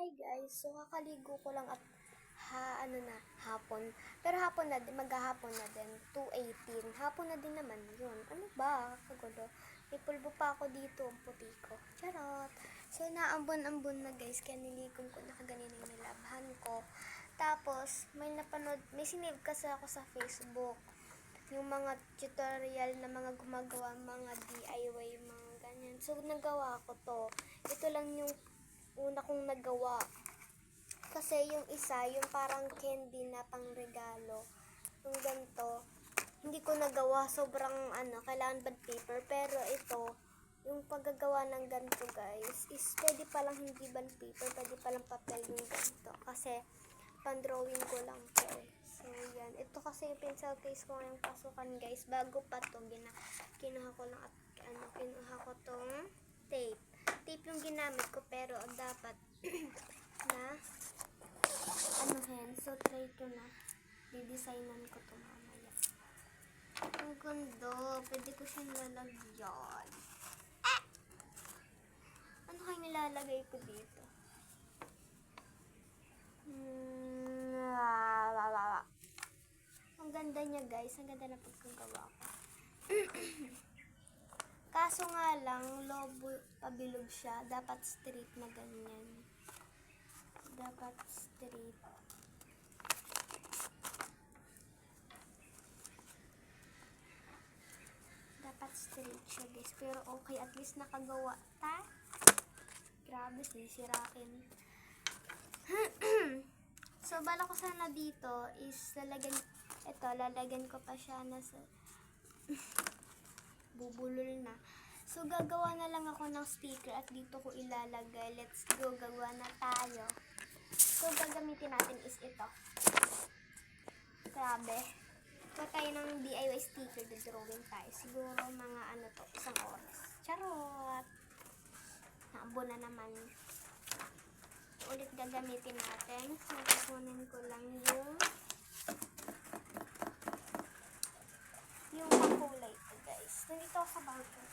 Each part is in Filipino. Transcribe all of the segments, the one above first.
Hi guys, so kakaligo ko lang at hapon. Pero hapon na din, maghahapon na din, 2:18. Hapon na din naman yun. Ano ba? Kagulo. May pulbo pa ako dito, ang puti ko. Charot. So naambon-ambon na guys, kaya niligom ko na kaganina yung nilabhan ko. Tapos, may sinave kasi ako sa Facebook. Yung mga tutorial na mga gumagawa, mga DIY, mga ganyan. So, nagawa ko to. Ito lang yung una kong nagawa. Kasi yung isa, yung parang candy na pang regalo. Yung ganito, hindi ko nagawa. Sobrang kailangan bond paper. Pero ito, yung paggagawa ng ganito guys, is pwede palang hindi bond paper, pwede palang papel yung ganito. Kasi, pan-drawing ko lang to eh. So, yan. Ito kasi yung pencil case ko ngayong pasukan guys. Bago pa to, kinuha ko lang at kinuha ko tong tape. Tape yung ginamit ko pero dapat na so try ko na didesignan ko to mamaya. Ang ganda, pwede ko siyang lalagyan. Ano kayo nilalagay ko dito? Ang ganda niya guys, ang ganda na pagkagawa ko. Kaso nga lang, lobo pabilog siya. Dapat straight na ganyan. Dapat straight. Dapat straight siya guys. Pero okay, at least nakagawa ta. Grabe, sisirain. So, bala ko sana dito is lalagyan ko pa siya na sa bubulol na. So, gagawa na lang ako ng sticker at dito ko ilalagay. Let's go, gagawa na tayo. So, gagamitin natin is ito. Grabe. Ito tayo ng DIY sticker, drawing tayo. Siguro mga isang oras. Charot! Naabo na naman. Ulit gagamitin natin. So, kukunin ko lang yung pakulay ito guys. Nandito ako sa bangko.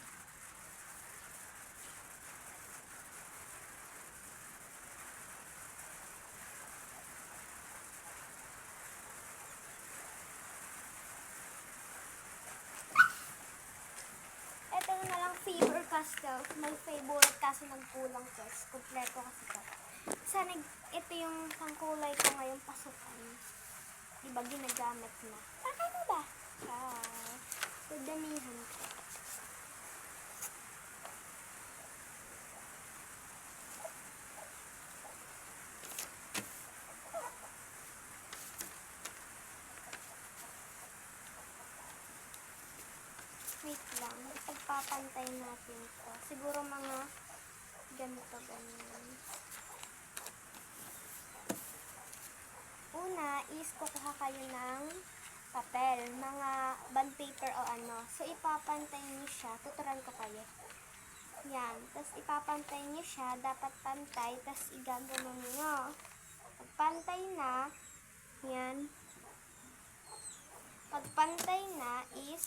Ito na lang Faber Castell. My favorite kaso nagkulang guys. Kompleto kasi ito. Sana ito yung pangkulay ko ngayong pasukan. Diba ginagamit na? Ano ba? So, damihan ko. Wait lang. Ipagpapantay natin ito. Siguro mga ganito, ganyan. Una is kukuha kayo ng papel, mga bond paper o So, ipapantay niyo siya. Tuturan ko kayo. Yan. Tapos, ipapantay niyo siya. Dapat pantay. Tapos, igaganon niyo. Pagpantay na, yan. Pagpantay na is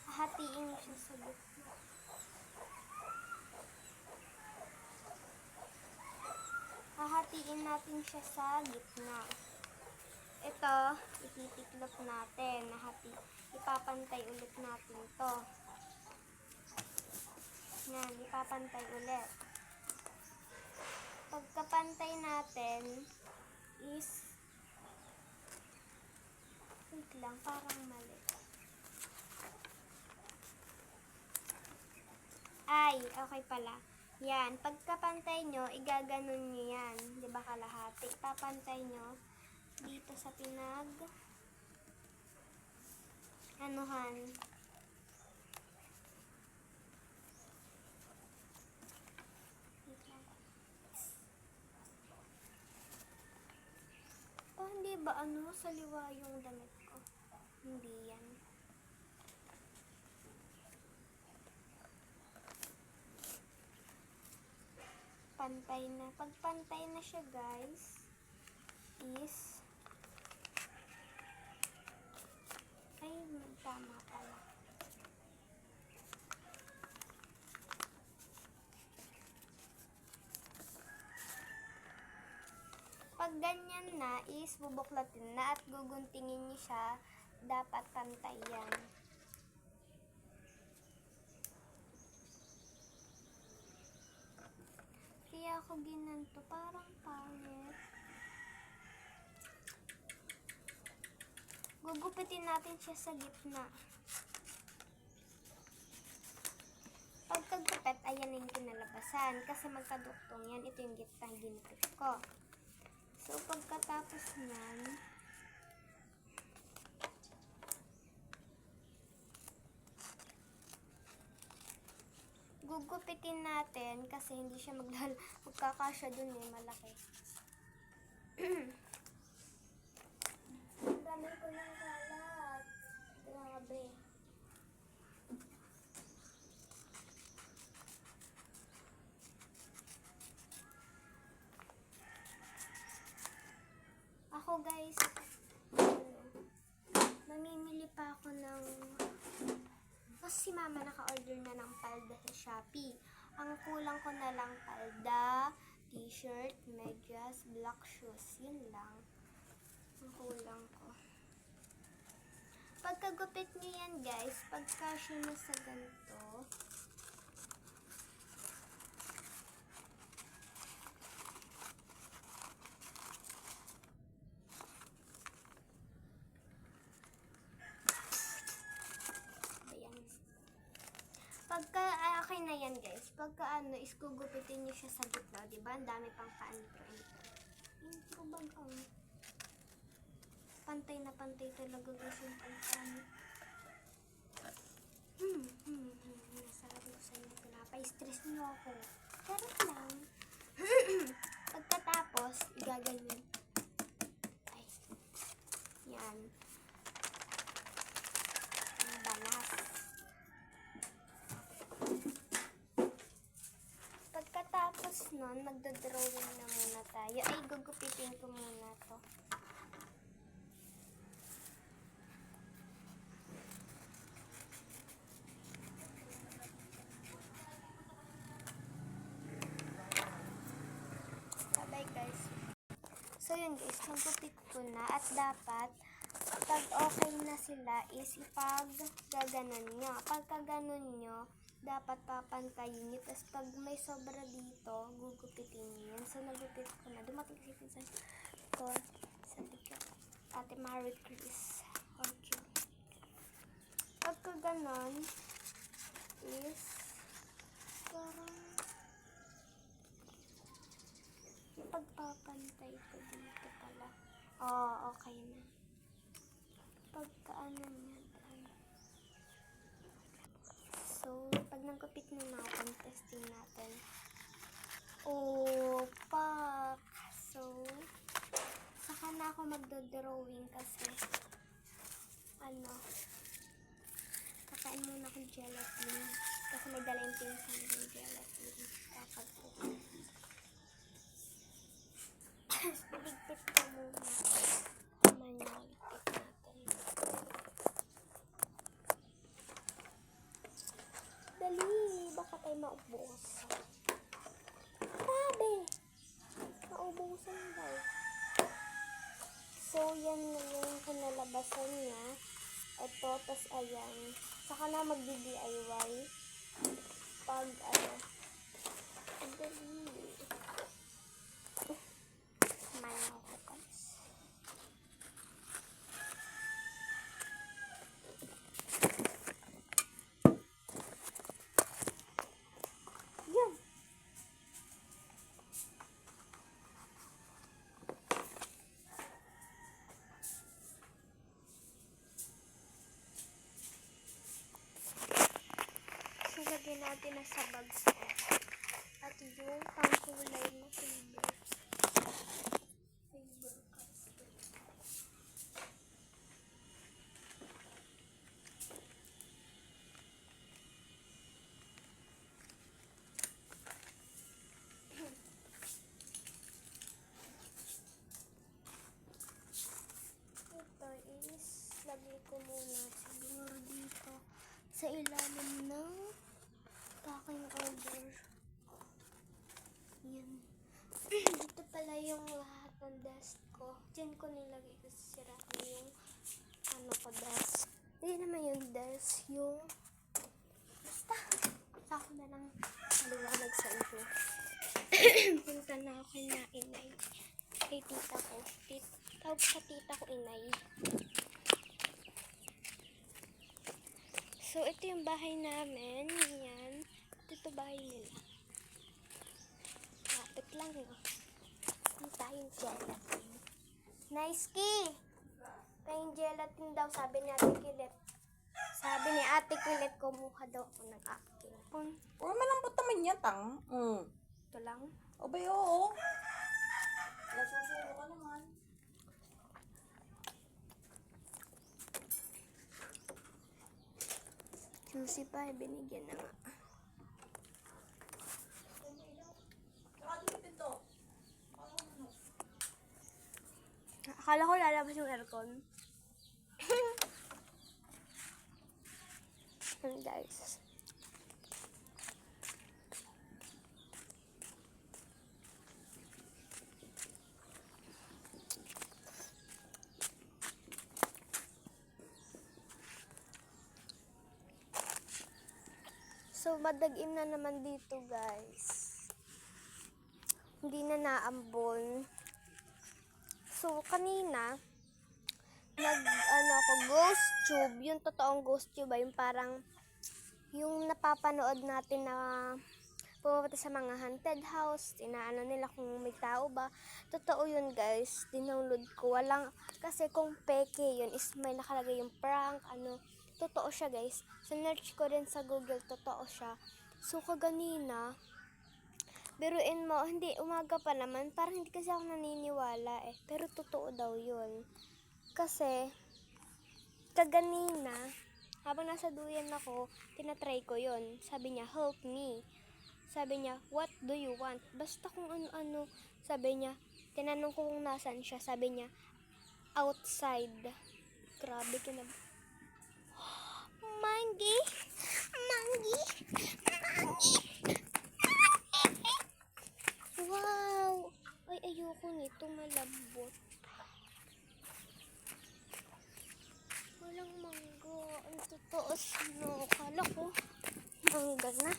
hahatiin niyo siya sa gitna. Hahatiin natin siya sa gitna. Ito, ititiklop natin. Ipapantay ulit natin ito. Yan, ipapantay ulit. Pagkapantay natin is wait lang, parang mali. Ay, okay pala. Yan, pagkapantay nyo, igaganon nyo yan. Diba kalahati? Ipapantay nyo dito sa anuhan. Oh, hindi ba saliwa yung damit ko? Hindi yan. Pantay na. Pagpantay na siya guys, is tama pala. Pag ganyan na, is bubuklatin na at guguntingin niyo siya. Dapat pantay yan. Kaya ako ginanto, parang pangit. Gugupitin natin siya sa gitna. Pagkagupit, ayan na yung kinalabasan. Kasi magkaduktong yan. Ito yung gitna ginupit ko. So, pagkatapos nyan, gugupitin natin kasi hindi siya magkakasya dun eh, malaki. Dami ko ng kalat. Grabe. Ako guys, mamimili pa ako ng, kasi si mama naka-order na ng palda sa Shopee. Ang kulang ko na lang palda, t-shirt, medyas, black shoes. Yun lang. Ang kulang ko. Pagkagupit nyo yan guys, pagkasya na sa ganito, pagka, okay na yan guys. Pagka ano, is gugupitin nyo siya sa gitna. Diba? Ang dami pang ka-intro. Intro bag ang pantay na pantay talaga guys yung pantay. Nasarap ko sa inyo. Pinapa-stress nyo ako. Charot lang. Pagkatapos, igaganyan. Ay. Yan. Ang banas. Pagkatapos nun, magdodrawing na muna tayo. Ay, gugupitin ko muna to. Bye guys. So yun guys, nagupit ko na at dapat pag okay na sila is ipag-gaganon nyo. Pagka ganon nyo, dapat papantayin nyo. Tapos pag may sobra dito, gugupitin nyo yan. So nagupit ko na. Dumating kasi pinsan ko. Sabi ko, Ate Marie Chris. Okay. Pagka ganon is parang pagpapantay ko dito pala. Oh, okay na. Pagkaano niya. So, pag nagkupit na natin, testing natin. Oh, pak! So, saka na ako magdodrawing kasi kakain muna akong gelatin. Kasi may dala yung pinsan ng gelatin. Kapag po. Ligpit ko muna. Tama niya, ligpit natin. Dali, baka tayo maubusan. Grabe! Maubusan daw. So, yan na yung kanalabasan niya. Ito, tas ayan. Saka na magdi-DIY. Pag dali. Manaw ko guys. Yan. So, lagyan natin na sa bags ko. At yung pangkulay na flavor. Lagay ko muna siguro dito sa ilalim ng packing order. Yan. Dito pala yung lahat ng desk ano ko, desk. Hindi naman yung desk, yung basta. Ako na lang maliwanag sa inyo. Punta na ako na inay. Kay tita ko. Tawag sa tita ko inay. So, ito yung bahay namin. Yan. Ito bahay nila. Lapit lang, no? Hindi tayong gelatin. Nice key! Tayong gelatin daw, sabi ni Ate Kilit. Sabi ni Ate Kilit, kumuha daw ako ng aking. Uy, malambot naman yan, tang. Ito lang. Abay, oo. Nasusulo ka naman. Juicy pa, binigyan na nga. Akala ko lalabas yung aircon. And guys. So, madagim na naman dito, guys. Hindi na naambon. So, kanina, ako, ghost tube, yung totoong ghost tube, yung parang, yung napapanood natin na pumunta sa mga haunted house, inaano nila kung may tao ba. Totoo yun, guys. Dinownload ko. Walang, kasi kung peke yun, is may nakalagay yung prank, totoo siya, guys. Sinearch ko rin sa Google, totoo siya. So, kaganina, biruin mo, hindi, umaga pa naman, parang hindi kasi ako naniniwala eh. Pero totoo daw yun. Kasi, kaganina, habang nasa duyan ako, tinatry ko yun. Sabi niya, help me. Sabi niya, what do you want? Basta kung ano-ano. Sabi niya, tinanong ko kung nasan siya. Sabi niya, outside. Grabe ka na. Mangi! Mangi! Mangi! Wow! Ay, ayoko nito, malambot. Walang mangga. Ang totoo, no. Kala ko, mangga na.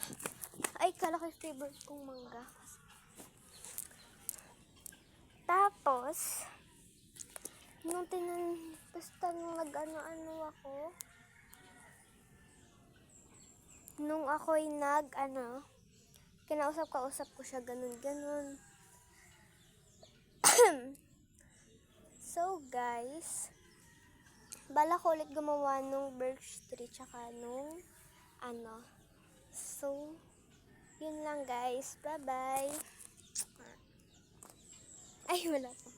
Ay, kala ko favorite kong mangga. Tapos, basta nung nag-ano ako, nung ako'y kinausap ko siya, ganun. So, guys, bala ko ulit gumawa nung birch tree, tsaka nung, So, yun lang, guys. Bye-bye. Ay, wala pa.